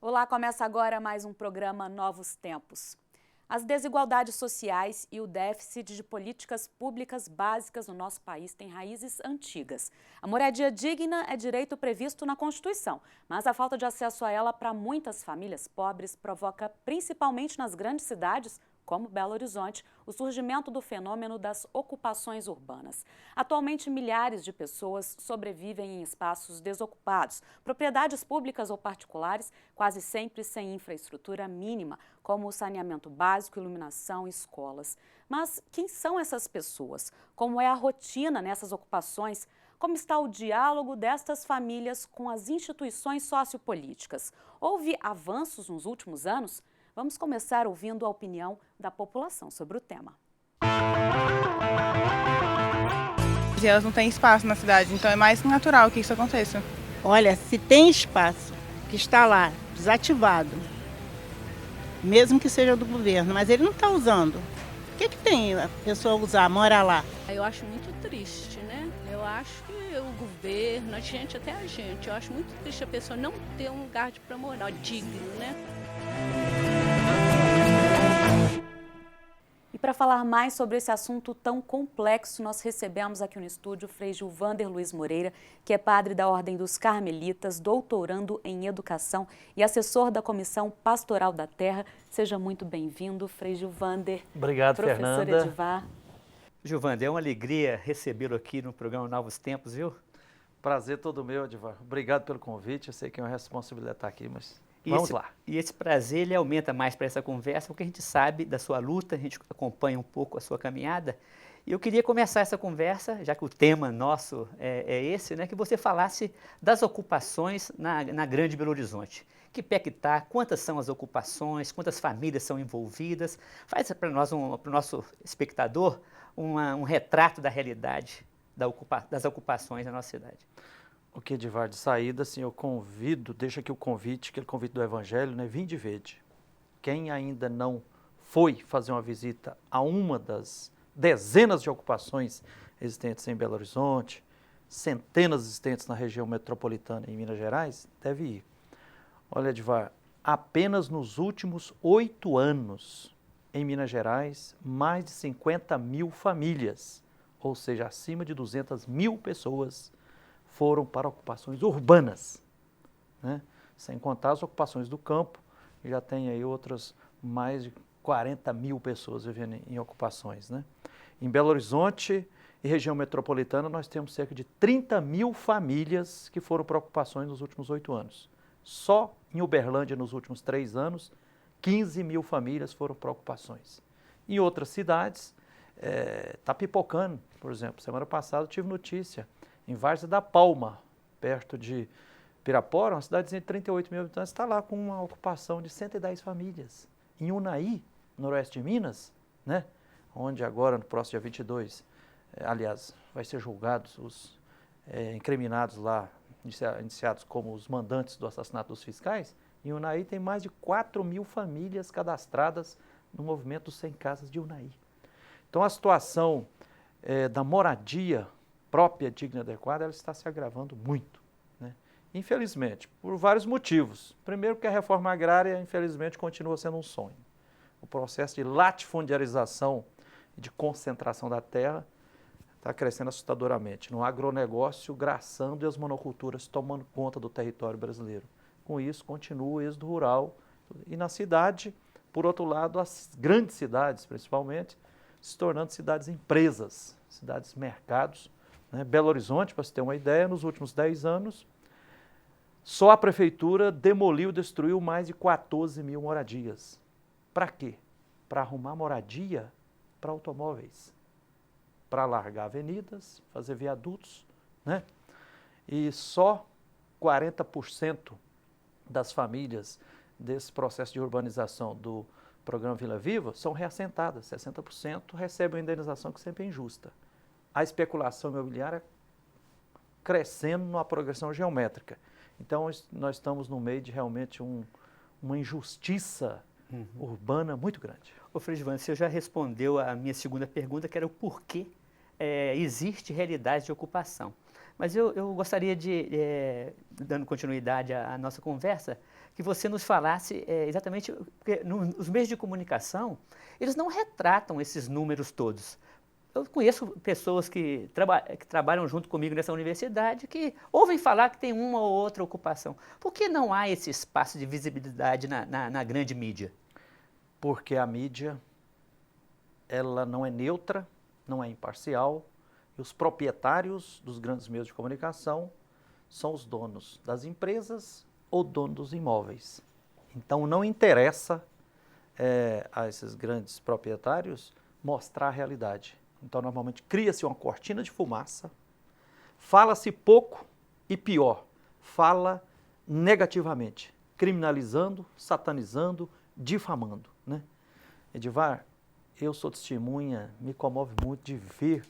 Olá, começa agora mais um programa Novos Tempos. As desigualdades sociais e o déficit de políticas públicas básicas no nosso país têm raízes antigas. A moradia digna é direito previsto na Constituição, mas a falta de acesso a ela para muitas famílias pobres provoca, principalmente nas grandes cidades, como Belo Horizonte, o surgimento do fenômeno das ocupações urbanas. Atualmente, milhares de pessoas sobrevivem em espaços desocupados, propriedades públicas ou particulares, quase sempre sem infraestrutura mínima, como saneamento básico, iluminação e escolas. Mas quem são essas pessoas? Como é a rotina nessas ocupações? Como está o diálogo destas famílias com as instituições sociopolíticas? Houve avanços nos últimos anos? Vamos começar ouvindo a opinião da população sobre o tema. Elas não têm espaço na cidade, então é mais natural que isso aconteça. Olha, se tem espaço que está lá, desativado, mesmo que seja do governo, mas ele não está usando, o que tem a pessoa usar, mora lá? Eu acho muito triste, né? Eu acho que o governo, a gente, eu acho muito triste a pessoa não ter um lugar para morar digno, né? E para falar mais sobre esse assunto tão complexo, nós recebemos aqui no estúdio o Frei Gilvander Luiz Moreira, que é padre da Ordem dos Carmelitas, doutorando em Educação e assessor da Comissão Pastoral da Terra. Seja muito bem-vindo, Frei Gilvander. Obrigado, professor Fernanda. Edivar. Gilvander, é uma alegria recebê-lo aqui no programa Novos Tempos, viu? Prazer todo meu, Edivar. Obrigado pelo convite. Eu sei que é uma responsabilidade estar aqui, mas vamos lá. E esse prazer, ele aumenta mais para essa conversa, porque a gente sabe da sua luta, a gente acompanha um pouco a sua caminhada. E eu queria começar essa conversa, já que o tema nosso é esse, né, que você falasse das ocupações na Grande Belo Horizonte. Que pé que está, quantas são as ocupações, quantas famílias são envolvidas. Faz para nós, para o nosso espectador, um retrato da realidade das ocupações na nossa cidade. Ok, Edivar, de saída, assim, eu convido, deixa aqui o convite, aquele convite do Evangelho, né? Vinde e vede. Quem ainda não foi fazer uma visita a uma das dezenas de ocupações existentes em Belo Horizonte, centenas existentes na região metropolitana em Minas Gerais, deve ir. Olha, Edivar, apenas nos últimos 8 anos, em Minas Gerais, mais de 50 mil famílias, ou seja, acima de 200 mil pessoas, foram para ocupações urbanas, né? Sem contar as ocupações do campo, já tem aí outras mais de 40 mil pessoas vivendo em ocupações, né? Em Belo Horizonte e região metropolitana, nós temos cerca de 30 mil famílias que foram para ocupações nos últimos 8 anos. Só em Uberlândia, nos últimos 3 anos, 15 mil famílias foram para ocupações. Em outras cidades, está pipocando, por exemplo. Semana passada eu tive notícia, em Várzea da Palma, perto de Pirapora, uma cidadezinha de 38 mil habitantes, está lá com uma ocupação de 110 famílias. Em Unai, noroeste de Minas, né, onde agora, no próximo dia 22, aliás, vai ser julgados os incriminados lá, iniciados como os mandantes do assassinato dos fiscais, em Unai tem mais de 4 mil famílias cadastradas no movimento dos 100 Casas de Unai. Então a situação da moradia própria, digna e adequada, ela está se agravando muito, né? Infelizmente, por vários motivos. Primeiro, porque a reforma agrária, infelizmente, continua sendo um sonho. O processo de latifundiarização e de concentração da terra está crescendo assustadoramente. No agronegócio, graçando e as monoculturas tomando conta do território brasileiro. Com isso, continua o êxodo rural. E na cidade, por outro lado, as grandes cidades, principalmente, se tornando cidades-empresas, cidades-mercados, né? Belo Horizonte, para você ter uma ideia, nos últimos 10 anos, só a prefeitura demoliu, destruiu mais de 14 mil moradias. Para quê? Para arrumar moradia para automóveis, para alargar avenidas, fazer viadutos, né? E só 40% das famílias desse processo de urbanização do programa Vila Viva são reassentadas, 60% recebem uma indenização que sempre é injusta. A especulação imobiliária crescendo numa progressão geométrica. Então, nós estamos no meio de realmente uma injustiça urbana muito grande. Ô, Frei Giovanni, você já respondeu a minha segunda pergunta, que era o porquê existe realidade de ocupação. Mas eu gostaria de, dando continuidade à nossa conversa, que você nos falasse exatamente, porque os meios de comunicação, eles não retratam esses números todos. Eu conheço pessoas que trabalham junto comigo nessa universidade que ouvem falar que tem uma ou outra ocupação. Por que não há esse espaço de visibilidade na grande mídia? Porque a mídia, ela não é neutra, não é imparcial, e os proprietários dos grandes meios de comunicação são os donos das empresas ou donos dos imóveis. Então não interessa a esses grandes proprietários mostrar a realidade. Então normalmente cria-se uma cortina de fumaça, fala-se pouco e pior, fala negativamente, criminalizando, satanizando, difamando, né? Edivar, eu sou testemunha, me comove muito de ver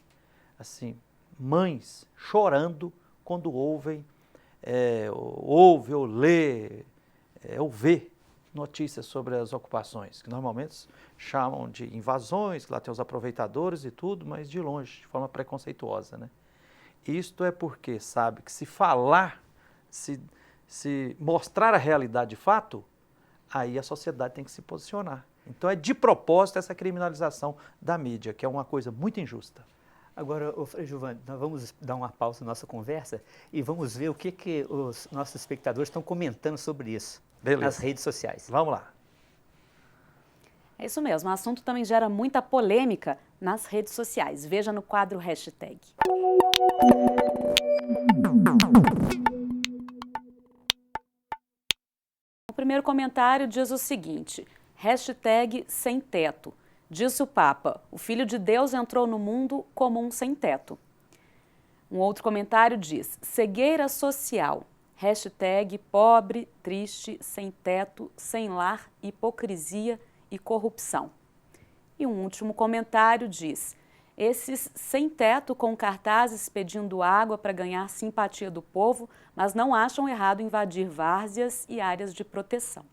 assim, mães chorando quando ouvem ou lê ou vê notícias sobre as ocupações, que normalmente chamam de invasões, que lá tem os aproveitadores e tudo, mas de longe, de forma preconceituosa, né? Isto é porque sabe que se falar, se mostrar a realidade de fato, aí a sociedade tem que se posicionar. Então é de propósito essa criminalização da mídia, que é uma coisa muito injusta. Agora, Frei Giovanni, nós vamos dar uma pausa na nossa conversa e vamos ver o que os nossos espectadores estão comentando sobre isso. Beleza. Nas redes sociais. Vamos lá. É isso mesmo, o assunto também gera muita polêmica nas redes sociais. Veja no quadro hashtag. O primeiro comentário diz o seguinte, hashtag sem teto. Disse o Papa, o Filho de Deus entrou no mundo como um sem-teto. Um outro comentário diz, cegueira social, hashtag pobre, triste, sem teto, sem lar, hipocrisia e corrupção. E um último comentário diz, esses sem teto com cartazes pedindo água para ganhar simpatia do povo, mas não acham errado invadir várzeas e áreas de proteção.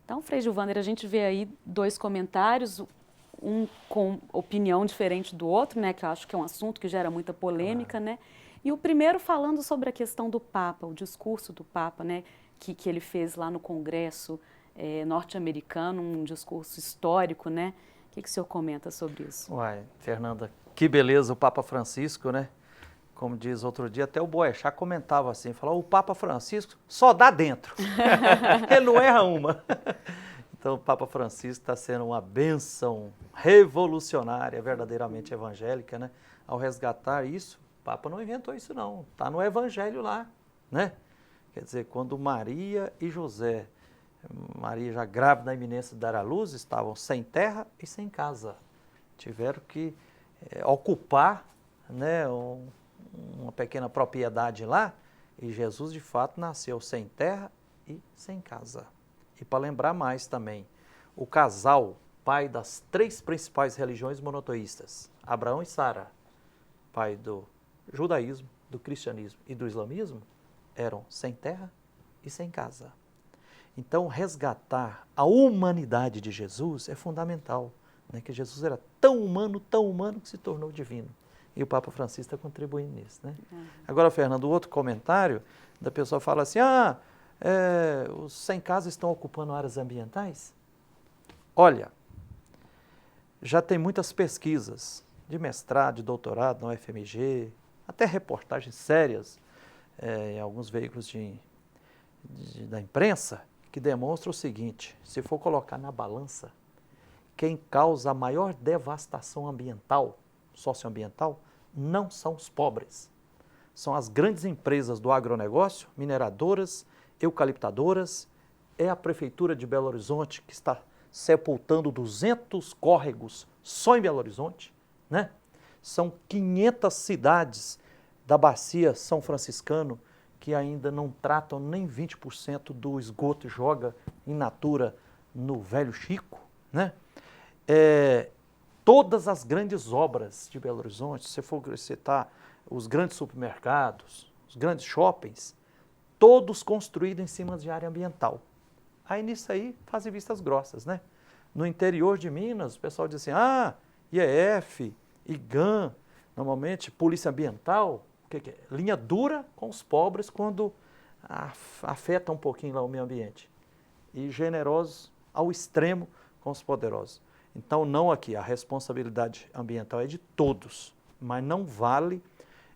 Então, Frei Gilvander, a gente vê aí dois comentários, um com opinião diferente do outro, né, que eu acho que é um assunto que gera muita polêmica, né? E o primeiro falando sobre a questão do Papa, o discurso do Papa, né, que ele fez lá no Congresso norte-americano, um discurso histórico, né? O que o senhor comenta sobre isso? Uai, Fernanda, que beleza o Papa Francisco, né? Como diz outro dia, até o Boechat comentava assim, falou, o Papa Francisco só dá dentro, ele não erra uma. Então o Papa Francisco está sendo uma bênção revolucionária, verdadeiramente evangélica, né? Ao resgatar isso, o Papa não inventou isso não, está no Evangelho lá, né? Quer dizer, quando Maria e José, Maria já grávida da iminência de dar à luz, estavam sem terra e sem casa. Tiveram que ocupar, né, uma pequena propriedade lá, e Jesus de fato nasceu sem terra e sem casa. E para lembrar mais também, o casal, pai das três principais religiões monoteístas, Abraão e Sara, pai do judaísmo, do cristianismo e do islamismo, eram sem terra e sem casa. Então, resgatar a humanidade de Jesus é fundamental, né? Que Jesus era tão humano, que se tornou divino. E o Papa Francisco está contribuindo nisso, né? Agora, Fernando, o outro comentário da pessoa fala assim, os sem casa estão ocupando áreas ambientais? Olha, já tem muitas pesquisas de mestrado, de doutorado na UFMG, até reportagens sérias em alguns veículos da imprensa, que demonstram o seguinte, se for colocar na balança, quem causa a maior devastação ambiental, socioambiental, não são os pobres. São as grandes empresas do agronegócio, mineradoras, eucaliptadoras, é a Prefeitura de Belo Horizonte que está sepultando 200 córregos só em Belo Horizonte, né? São 500 cidades da bacia São Franciscano que ainda não tratam nem 20% do esgoto e joga in natura no Velho Chico, né? Todas as grandes obras de Belo Horizonte, se for citar os grandes supermercados, os grandes shoppings, todos construídos em cima de área ambiental. Aí nisso aí fazem vistas grossas, né? No interior de Minas, o pessoal diz assim, IEF, IGAM, normalmente Polícia Ambiental, o que é? Linha dura com os pobres quando afeta um pouquinho lá o meio ambiente. E generosos ao extremo com os poderosos. Então não aqui, a responsabilidade ambiental é de todos, mas não vale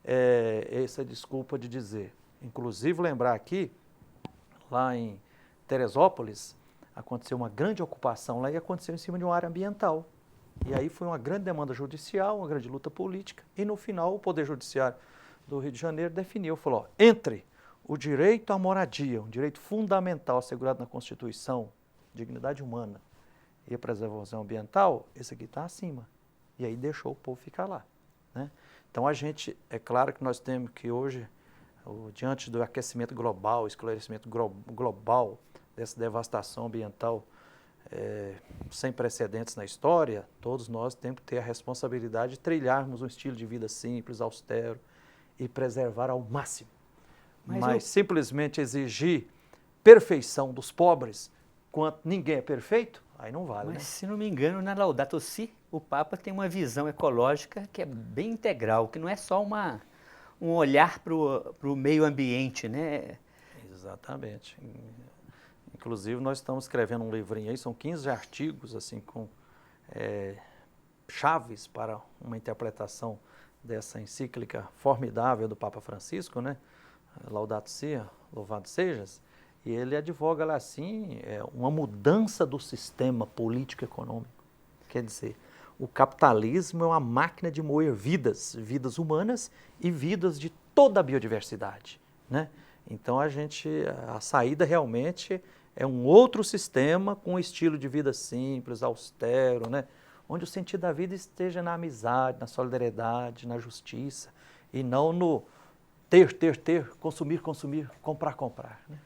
essa desculpa de dizer. Inclusive lembrar aqui, lá em Teresópolis, aconteceu uma grande ocupação lá e aconteceu em cima de uma área ambiental. E aí foi uma grande demanda judicial, uma grande luta política, e no final o Poder Judiciário do Rio de Janeiro definiu, falou, entre o direito à moradia, um direito fundamental assegurado na Constituição, dignidade humana e a preservação ambiental, esse aqui está acima. E aí deixou o povo ficar lá, né? Então é claro que nós temos que hoje, diante do aquecimento global, esclarecimento global, dessa devastação ambiental sem precedentes na história, todos nós temos que ter a responsabilidade de trilharmos um estilo de vida simples, austero e preservar ao máximo. Mas simplesmente exigir perfeição dos pobres, quanto ninguém é perfeito, aí não vale. Mas, né? Se não me engano, na Laudato Si, o Papa tem uma visão ecológica que é bem integral, que não é só um olhar para o meio ambiente, né? Exatamente. Inclusive, nós estamos escrevendo um livrinho aí, são 15 artigos, assim, com chaves para uma interpretação dessa encíclica formidável do Papa Francisco, né? Laudato Si, louvado sejas, e ele advoga lá assim, uma mudança do sistema político-econômico. Quer dizer, o capitalismo é uma máquina de moer vidas humanas e vidas de toda a biodiversidade, né? Então a saída realmente é um outro sistema com um estilo de vida simples, austero, né? Onde o sentido da vida esteja na amizade, na solidariedade, na justiça, e não no ter, consumir, comprar, né?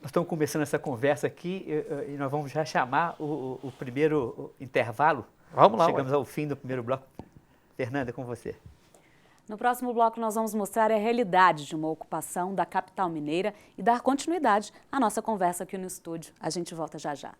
Nós estamos começando essa conversa aqui e nós vamos já chamar o primeiro intervalo. Vamos lá. Chegamos ao fim do primeiro bloco. Fernanda, com você. No próximo bloco, nós vamos mostrar a realidade de uma ocupação da capital mineira e dar continuidade à nossa conversa aqui no estúdio. A gente volta já já.